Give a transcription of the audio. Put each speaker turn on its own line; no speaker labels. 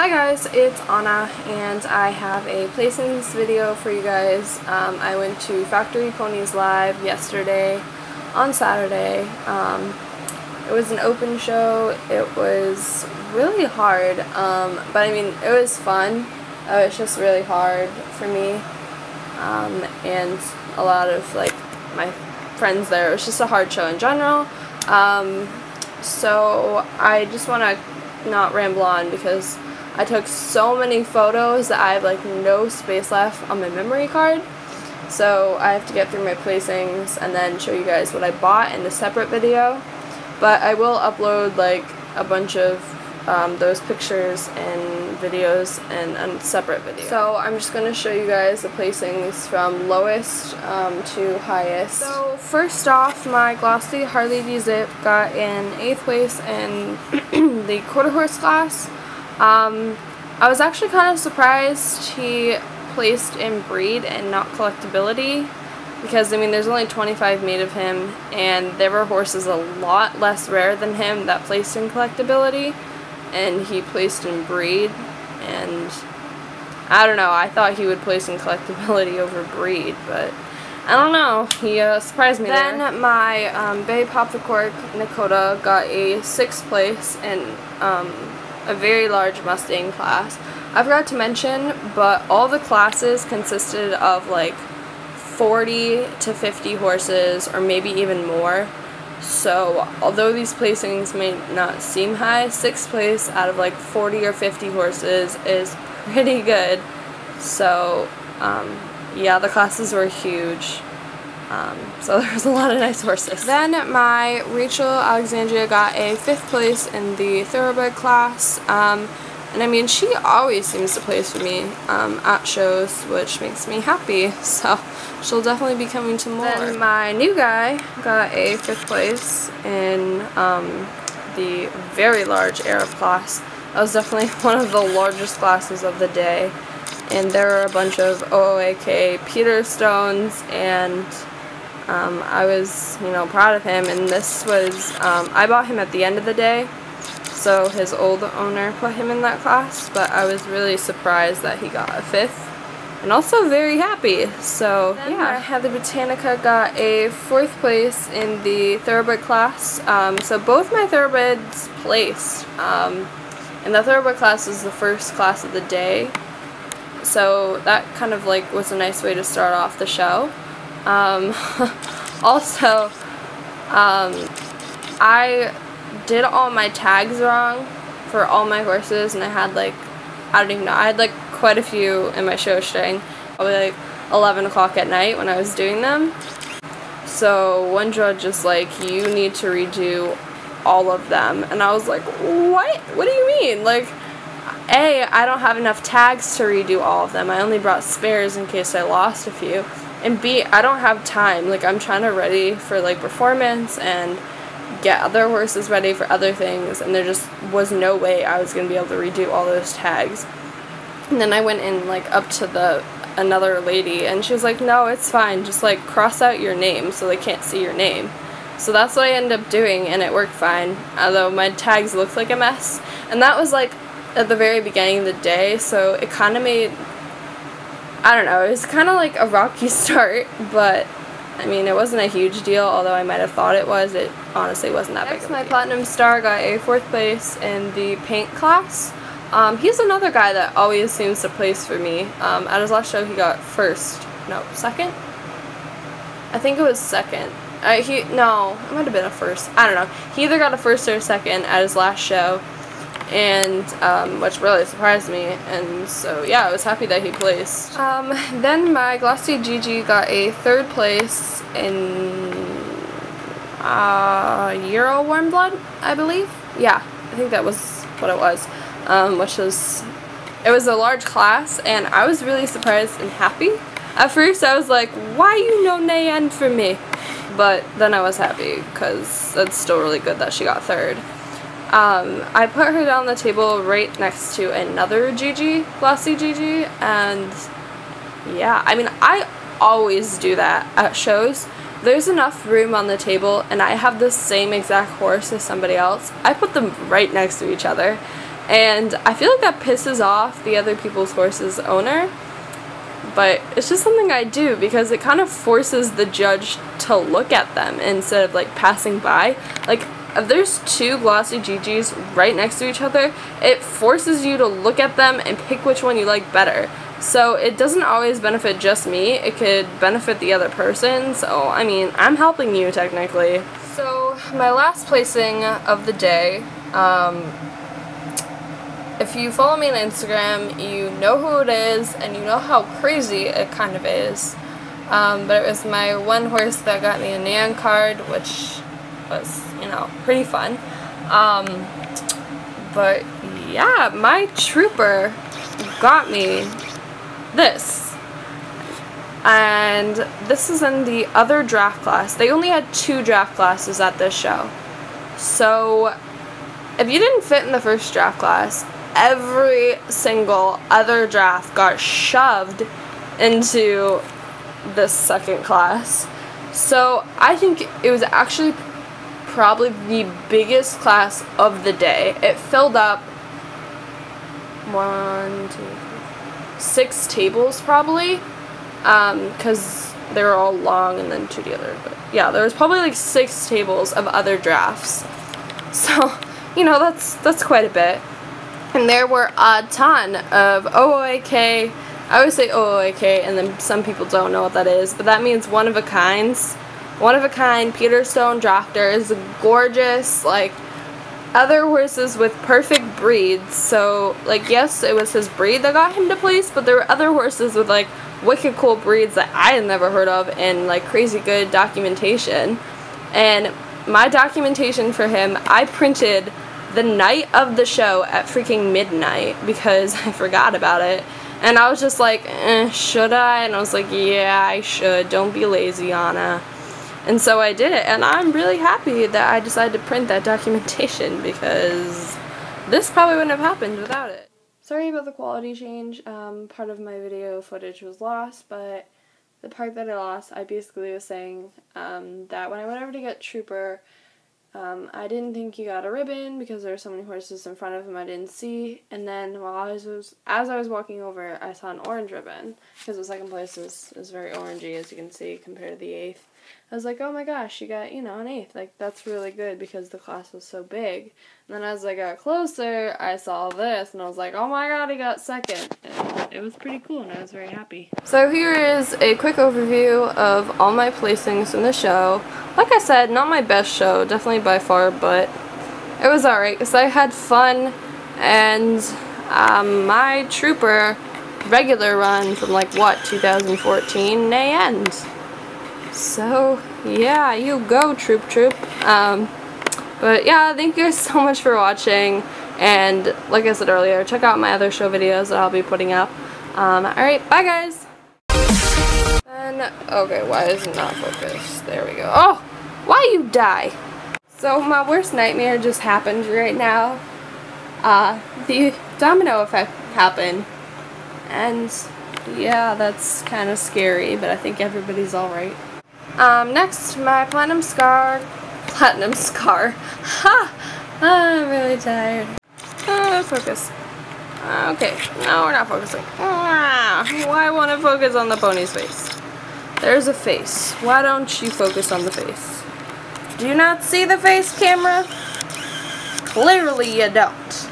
Hi guys, it's Anna and I have a placings video for you guys. I went to Factory Ponies Live yesterday on Saturday. It was an open show. It was really hard, but I mean it was fun. It was just really hard for me and a lot of like my friends there. It was just a hard show in general. So I just want to not ramble on because I took so many photos that I have like no space left on my memory card. So I have to get through my placings and then show you guys what I bought in a separate video. But I will upload like a bunch of those pictures and videos in a separate video. So I'm just going to show you guys the placings from lowest to highest. So first off, my glossy Harley D Zip got in 8th place in the quarter horse class. I was actually kind of surprised he placed in breed and not collectability because, I mean, there's only 25 made of him and there were horses a lot less rare than him that placed in collectability, and he placed in breed, and I don't know, I thought he would place in collectability over breed, but I don't know, he surprised me there. Then my Bay Pop the Cork Nakota got a 6th place in a very large Mustang class. I forgot to mention, but all the classes consisted of like 40 to 50 horses or maybe even more. So although these placings may not seem high, 6th place out of like 40 or 50 horses is pretty good. So yeah, the classes were huge. So there was a lot of nice horses. Then my Rachel Alexandria got a 5th place in the thoroughbred class. And I mean, she always seems to place for me at shows, which makes me happy. So she'll definitely be coming to more. Then my new guy got a 5th place in the very large Arab class. That was definitely one of the largest classes of the day. And there were a bunch of OOAK Peter Stones, and I was, proud of him. And this was, I bought him at the end of the day, so his old owner put him in that class, but I was really surprised that he got a 5th, and also very happy. So then yeah, Heather Botanica got a 4th place in the thoroughbred class. So both my thoroughbreds placed, and the thoroughbred class is the first class of the day. So that kind of like was a nice way to start off the show. Also, I did all my tags wrong for all my horses, and I had like, I don't even know, I had like quite a few in my show string, probably like 11 o'clock at night when I was doing them. So one judge is like, you need to redo all of them, and I was like, what do you mean? Like, A, I don't have enough tags to redo all of them. I only brought spares in case I lost a few. And B, I don't have time. Like, I'm trying to ready for like performance and get other horses ready for other things, and there just was no way I was going to be able to redo all those tags. And then I went in like up to another lady, and she was like, no, it's fine, just like cross out your name so they can't see your name. So that's what I ended up doing, and it worked fine, although my tags looked like a mess. And that was like at the very beginning of the day, so it kind of made, I don't know, it was kind of like a rocky start, but I mean, it wasn't a huge deal, although I might have thought it was. It honestly wasn't that big of a deal. Next, my Platinum Star got a 4th place in the paint class. He's another guy that always seems to place for me. At his last show, he got 2nd? I think it was 2nd. No, it might have been a 1st. I don't know. He either got a 1st or a 2nd at his last show, and which really surprised me, and so yeah, I was happy that he placed. Then my Glossy Gigi got a 3rd place in Euro Warm Blood, I believe. Yeah, I think that was what it was, it was a large class, and I was really surprised and happy. At first I was like, why you no nay end for me? But then I was happy because that's still really good that she got 3rd. I put her down the table right next to another Gigi, Glossy Gigi, and yeah, I mean, I always do that at shows. There's enough room on the table, and I have the same exact horse as somebody else. I put them right next to each other, And I feel like that pisses off the other people's horse's owner, but it's just something I do because it kind of forces the judge to look at them instead of like passing by. Like if there's two glossy GGs right next to each other, it forces you to look at them and pick which one you like better. So it doesn't always benefit just me, it could benefit the other person. So I mean, I'm helping you technically. So my last placing of the day, if you follow me on Instagram, you know who it is, and you know how crazy it kind of is. But it was my one horse that got me a neon card, which was, you know, pretty fun. But yeah, my trooper got me this. And this is in the other draft class. They only had 2 draft classes at this show. So if you didn't fit in the first draft class, every single other draft got shoved into the second class. So I think it was actually probably the biggest class of the day. It filled up 6 tables probably, because they were all long and then 2 together. But yeah, there was probably like 6 tables of other drafts. So, you know, that's quite a bit. And there were a ton of OOAK. I always say OOAK, and then some people don't know what that is, but that means one of a kinds. One of a kind Peterstone drafters, gorgeous, like other horses with perfect breeds. So, like, yes, it was his breed that got him to place, but there were other horses with like wicked cool breeds that I had never heard of and like crazy good documentation. And my documentation for him, I printed the night of the show at freaking midnight because I forgot about it. And I was just like, should I? And I was like, yeah, I should. Don't be lazy, Anna. And so I did it, and I'm really happy that I decided to print that documentation because this probably wouldn't have happened without it. Sorry about the quality change. Part of my video footage was lost, but the part that I lost, I basically was saying that when I went over to get Trooper, I didn't think he got a ribbon because there were so many horses in front of him I didn't see. And then as I was walking over, I saw an orange ribbon because the second place is very orangey, as you can see, compared to the 8th. I was like, oh my gosh, you got, you know, an 8th. Like, that's really good because the class was so big. And then as I got closer, I saw this, and I was like, oh my god, he got 2nd. And it was pretty cool, and I was very happy. So here is a quick overview of all my placings in the show. Like I said, not my best show, definitely by far, but it was alright, because I had fun, and my Trooper regular run from, like, what, 2014 may end. So, yeah, you go, Troop. But yeah, thank you guys so much for watching, and like I said earlier, check out my other show videos that I'll be putting up. Alright, bye guys! And, okay, why is it not focused? There we go. Oh! Why you die? So, my worst nightmare just happened right now. The domino effect happened, and yeah, that's kind of scary, but I think everybody's alright. Next, my platinum scar. Ha! I'm really tired. Focus. Okay, no, we're not focusing. Why won't it focus on the pony's face? There's a face. Why don't you focus on the face? Do you not see the face, camera? Clearly you don't.